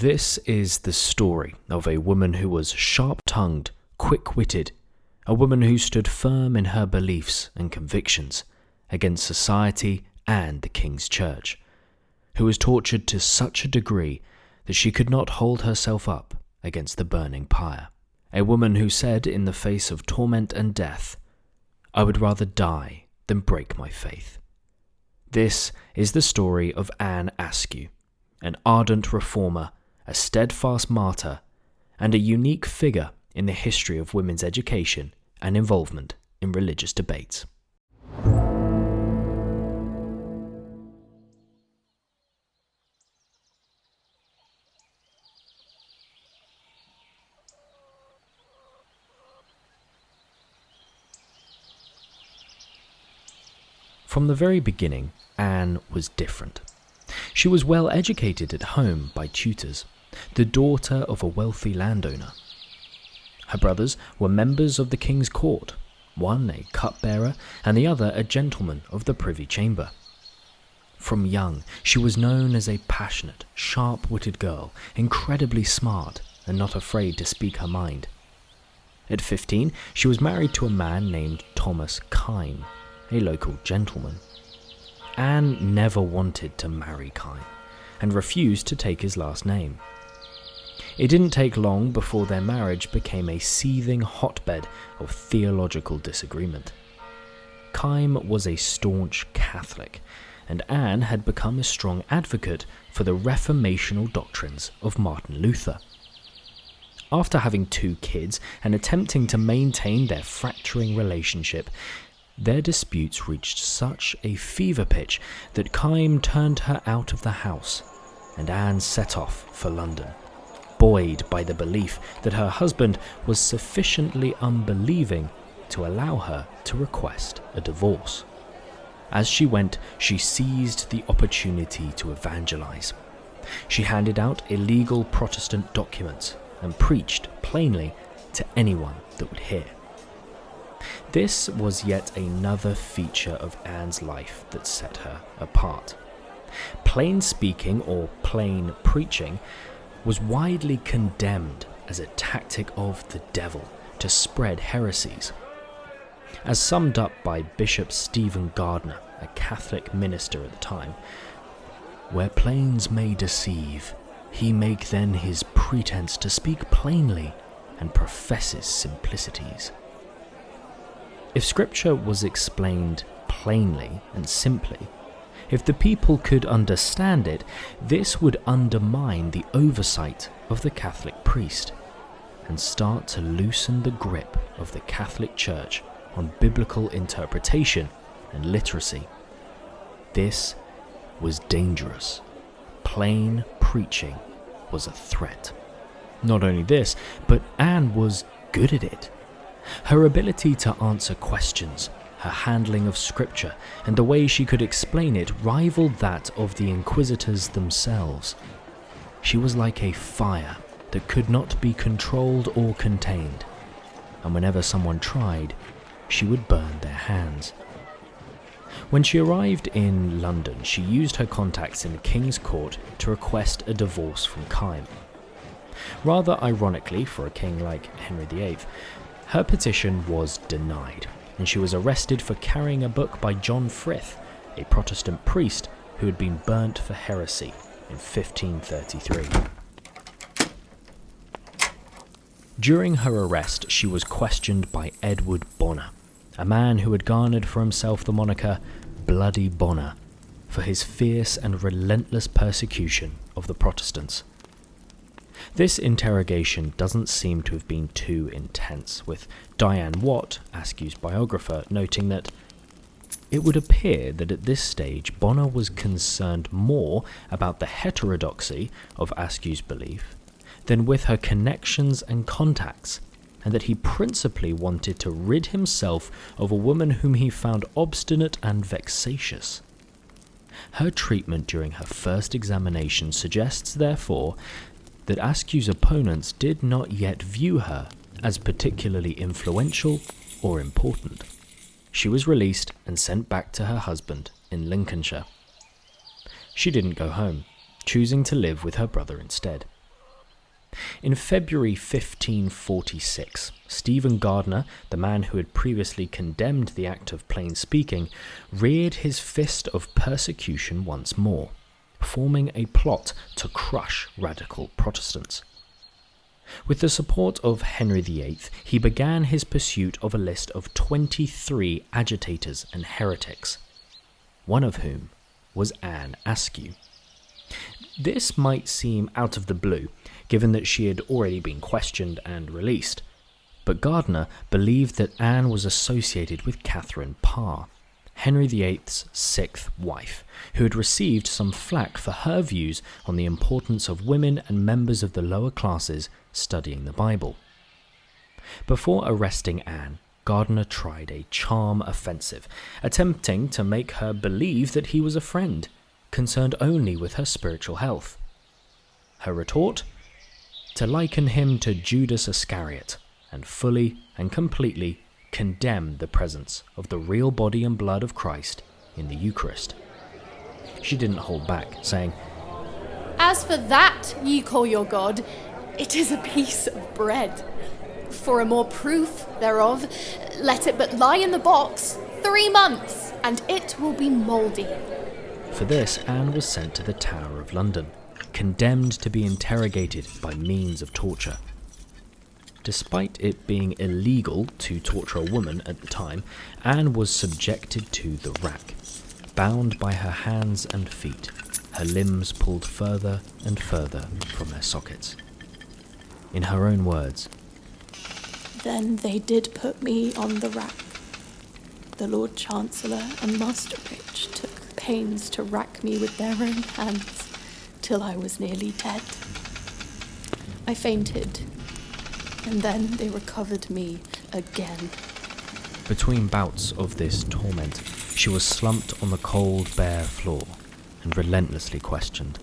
This is the story of a woman who was sharp-tongued, quick-witted, a woman who stood firm in her beliefs and convictions against society and the King's Church, who was tortured to such a degree that she could not hold herself up against the burning pyre. A woman who said in the face of torment and death, "I would rather die than break my faith." This is the story of Anne Askew, an ardent reformer, a steadfast martyr, and a unique figure in the history of women's education and involvement in religious debates. From the very beginning, Anne was different. She was well educated at home by tutors, the daughter of a wealthy landowner. Her brothers were members of the king's court, one a cupbearer and the other a gentleman of the privy chamber. From young, she was known as a passionate, sharp-witted girl, incredibly smart and not afraid to speak her mind. At 15, she was married to a man named Thomas Kyme, a local gentleman. Anne never wanted to marry Kyme and refused to take his last name. It didn't take long before their marriage became a seething hotbed of theological disagreement. Kyme was a staunch Catholic, and Anne had become a strong advocate for the reformational doctrines of Martin Luther. After having 2 kids and attempting to maintain their fracturing relationship, their disputes reached such a fever pitch that Kyme turned her out of the house, and Anne set off for London, buoyed by the belief that her husband was sufficiently unbelieving to allow her to request a divorce. As she went, she seized the opportunity to evangelize. She handed out illegal Protestant documents and preached plainly to anyone that would hear. This was yet another feature of Anne's life that set her apart. Plain speaking, or plain preaching, was widely condemned as a tactic of the devil to spread heresies. As summed up by Bishop Stephen Gardiner, a Catholic minister at the time, "Where plains may deceive, he make then his pretense to speak plainly, and professes simplicities." If Scripture was explained plainly and simply, if the people could understand it, this would undermine the oversight of the Catholic priest and start to loosen the grip of the Catholic Church on biblical interpretation and literacy. This was dangerous. Plain preaching was a threat. Not only this, but Anne was good at it. Her ability to answer questions, her handling of Scripture, and the way she could explain it rivaled that of the inquisitors themselves. She was like a fire that could not be controlled or contained, and whenever someone tried, she would burn their hands. When she arrived in London, she used her contacts in the King's Court to request a divorce from Kyme. Rather ironically for a king like Henry VIII, her petition was denied, and she was arrested for carrying a book by John Frith, a Protestant priest who had been burnt for heresy in 1533. During her arrest, she was questioned by Edward Bonner, a man who had garnered for himself the moniker Bloody Bonner for his fierce and relentless persecution of the Protestants. This interrogation doesn't seem to have been too intense, with Diane Watt, Askew's biographer, noting that it would appear that at this stage Bonner was concerned more about the heterodoxy of Askew's belief than with her connections and contacts, and that he principally wanted to rid himself of a woman whom he found obstinate and vexatious. Her treatment during her first examination suggests, therefore, that Askew's opponents did not yet view her as particularly influential or important. She was released and sent back to her husband in Lincolnshire. She didn't go home, choosing to live with her brother instead. In February 1546, Stephen Gardiner, the man who had previously condemned the act of plain speaking, reared his fist of persecution once more, forming a plot to crush radical Protestants. With the support of Henry VIII, he began his pursuit of a list of 23 agitators and heretics, one of whom was Anne Askew. This might seem out of the blue, given that she had already been questioned and released, but Gardiner believed that Anne was associated with Catherine Parr, Henry VIII's sixth wife, who had received some flack for her views on the importance of women and members of the lower classes studying the Bible. Before arresting Anne, Gardiner tried a charm offensive, attempting to make her believe that he was a friend, concerned only with her spiritual health. Her retort? To liken him to Judas Iscariot, and fully and completely condemn the presence of the real body and blood of Christ in the Eucharist. She didn't hold back, saying, "As for that ye call your God, it is a piece of bread. For a more proof thereof, let it but lie in the box 3 months, and it will be mouldy." For this, Anne was sent to the Tower of London, condemned to be interrogated by means of torture. Despite it being illegal to torture a woman at the time, Anne was subjected to the rack, bound by her hands and feet, her limbs pulled further and further from their sockets. In her own words, "Then they did put me on the rack. The Lord Chancellor and Master Rich took pains to rack me with their own hands, till I was nearly dead. I fainted, and then they recovered me again." Between bouts of this torment, she was slumped on the cold, bare floor and relentlessly questioned.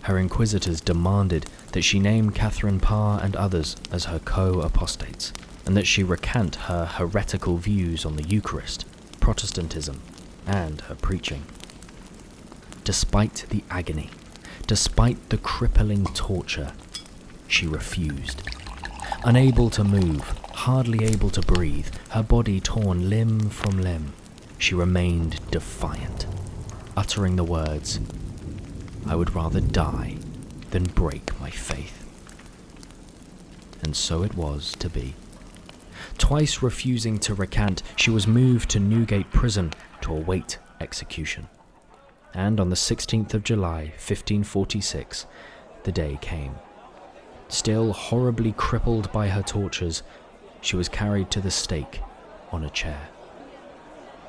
Her inquisitors demanded that she name Catherine Parr and others as her co-apostates, and that she recant her heretical views on the Eucharist, Protestantism, and her preaching. Despite the agony, despite the crippling torture, she refused. Unable to move, hardly able to breathe, her body torn limb from limb, she remained defiant, uttering the words, "I would rather die than break my faith." And so it was to be. Twice refusing to recant, she was moved to Newgate Prison to await execution. And on the 16th of July, 1546, the day came. Still horribly crippled by her tortures, she was carried to the stake on a chair.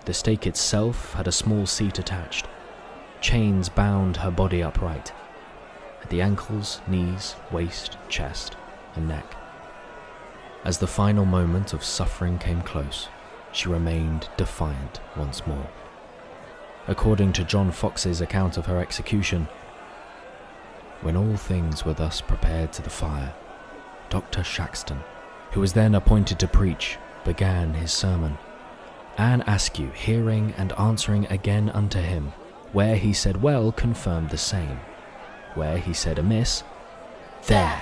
The stake itself had a small seat attached. Chains bound her body upright, at the ankles, knees, waist, chest, and neck. As the final moment of suffering came close, she remained defiant once more. According to John Fox's account of her execution, when all things were thus prepared to the fire, Dr. Shaxton, who was then appointed to preach, began his sermon. Anne Askew, hearing and answering again unto him, where he said well, confirmed the same. Where he said amiss, "There,"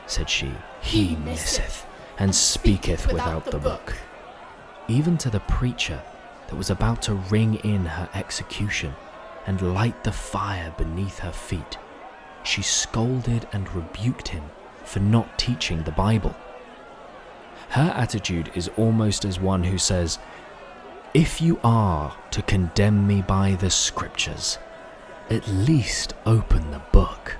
said she, "he misseth, and speaketh without the book." Even to the preacher that was about to ring in her execution and light the fire beneath her feet, she scolded and rebuked him for not teaching the Bible. Her attitude is almost as one who says, "If you are to condemn me by the Scriptures, at least open the book."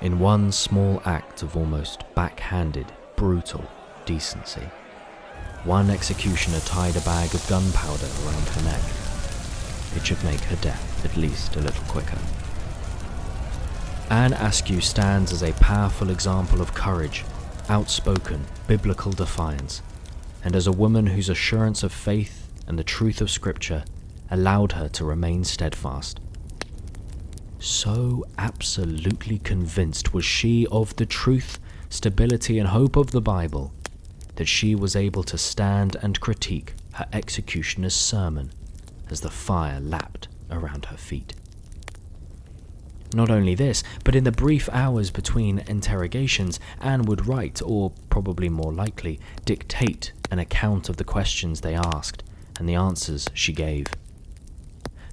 In one small act of almost backhanded, brutal decency, one executioner tied a bag of gunpowder around her neck. It should make her death at least a little quicker. Anne Askew stands as a powerful example of courage, outspoken, biblical defiance, and as a woman whose assurance of faith and the truth of Scripture allowed her to remain steadfast. So absolutely convinced was she of the truth, stability, and hope of the Bible that she was able to stand and critique her executioner's sermon as the fire lapped around her feet. Not only this, but in the brief hours between interrogations, Anne would write, or probably more likely, dictate an account of the questions they asked and the answers she gave.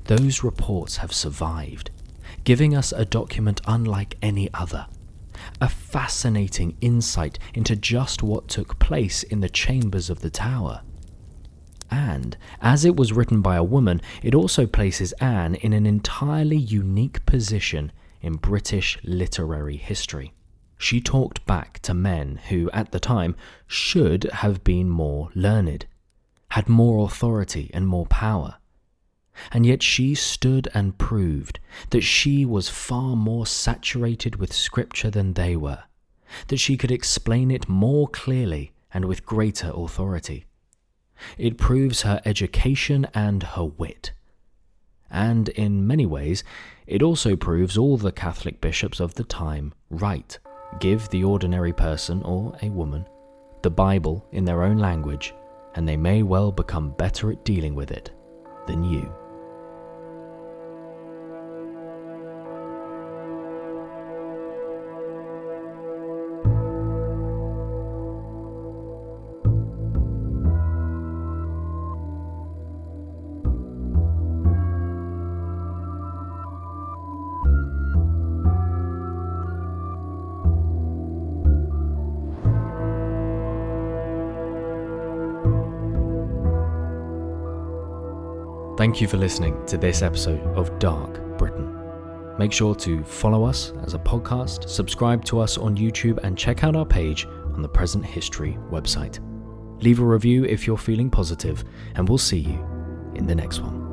Those reports have survived, giving us a document unlike any other. A fascinating insight into just what took place in the chambers of the tower. And, as it was written by a woman, it also places Anne in an entirely unique position in British literary history. She talked back to men who, at the time, should have been more learned, had more authority and more power. And yet she stood and proved that she was far more saturated with scripture than they were, that she could explain it more clearly and with greater authority. It proves her education and her wit. And in many ways, it also proves all the Catholic bishops of the time right. Give the ordinary person, or a woman, the Bible in their own language, and they may well become better at dealing with it than you. Thank you for listening to this episode of Dark Britain. Make sure to follow us as a podcast, subscribe to us on YouTube, and check out our page on the Present History website. Leave a review if you're feeling positive, and we'll see you in the next one.